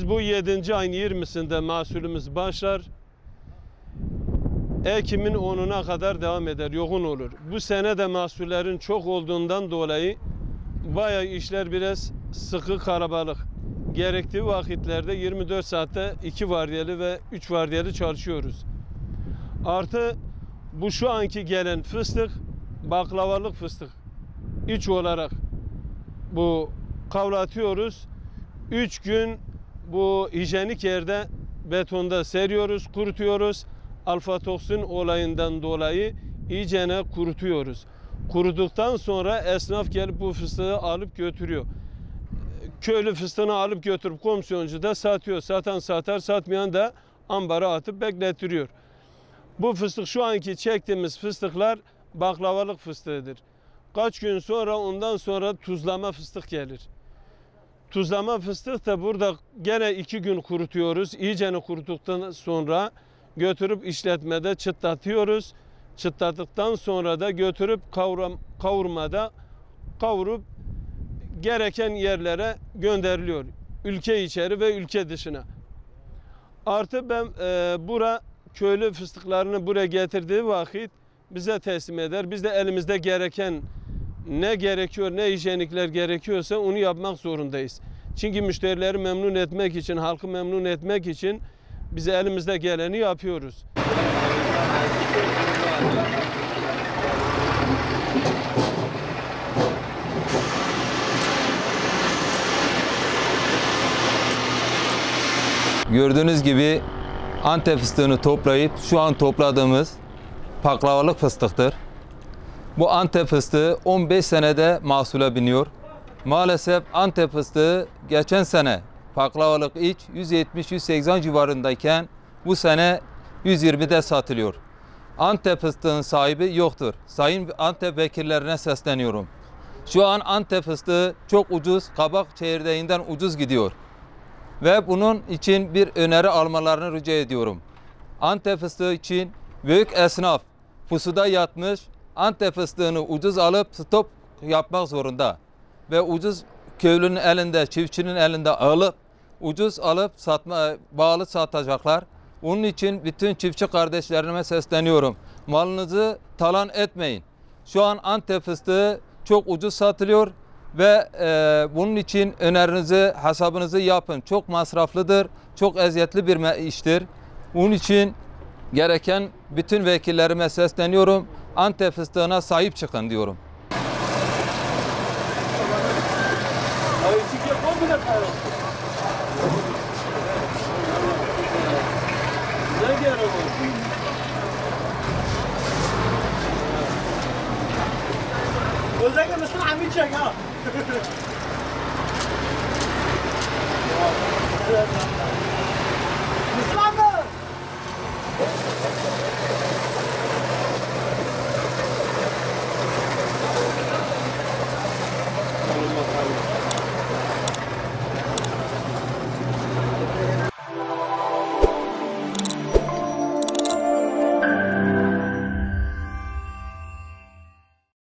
Biz bu 7. ayın 20'sinde mahsulümüz başlar. Ekim'in 10'una kadar devam eder, yoğun olur. Bu sene de mahsullerin çok olduğundan dolayı bayağı işler biraz sıkı, kalabalık. Gerektiği vakitlerde 24 saatte 2 vardiyalı ve 3 vardiyalı çalışıyoruz. Artı bu şu anki gelen fıstık baklavalık fıstık. İç olarak bu kavlatıyoruz. 3 gün bu hijyenik yerde betonda seriyoruz, kurutuyoruz. Alfa toksin olayından dolayı iyicene kurutuyoruz. Kuruduktan sonra esnaf gelip bu fıstığı alıp götürüyor. Köylü fıstığını alıp götürüp komisyoncu da satıyor. Satan satar, satmayan da ambara atıp bekletiriyor. Bu fıstık, şu anki çektiğimiz fıstıklar baklavalık fıstığıdır. Kaç gün sonra ondan sonra tuzlama fıstık gelir. Tuzlama fıstık da burada gene 2 gün kurutuyoruz. İyicene kuruttuktan sonra götürüp işletmede çıtlatıyoruz. Çıtladıktan sonra da götürüp kavurmada kavurup gereken yerlere gönderiliyor. Ülke içeri ve ülke dışına. Artı ben köylü fıstıklarını buraya getirdiği vakit bize teslim eder. Biz de elimizde gereken ne gerekiyor, ne hijyenikler gerekiyorsa onu yapmak zorundayız. Çünkü müşterileri memnun etmek için, halkı memnun etmek için bize elimizde geleni yapıyoruz. Gördüğünüz gibi Antep fıstığını toplayıp şu an topladığımız baklavalık fıstıktır. Bu Antep fıstığı 15 senede mahsule biniyor. Maalesef Antep fıstığı geçen sene baklavalık iç 170-180 civarındayken bu sene 120'de satılıyor. Antep fıstığın sahibi yoktur. Sayın Antep vekillerine sesleniyorum. Şu an Antep fıstığı çok ucuz, kabak çekirdeğinden ucuz gidiyor. Ve bunun için bir öneri almalarını rica ediyorum. Antep fıstığı için büyük esnaf pusuda yatmış, Antep fıstığını ucuz alıp stop yapmak zorunda. Ve ucuz köylünün elinde, çiftçinin elinde alıp, ucuz alıp bağlı satacaklar. Onun için bütün çiftçi kardeşlerime sesleniyorum. Malınızı talan etmeyin. Şu an Antep fıstığı çok ucuz satılıyor. Ve bunun için önerinizi, hesabınızı yapın. Çok masraflıdır, çok eziyetli bir iştir. Bunun için gereken bütün vekillerime sesleniyorum. Antep fıstığına sahip çıkın diyorum. özellikle mesela Hamid çek ha.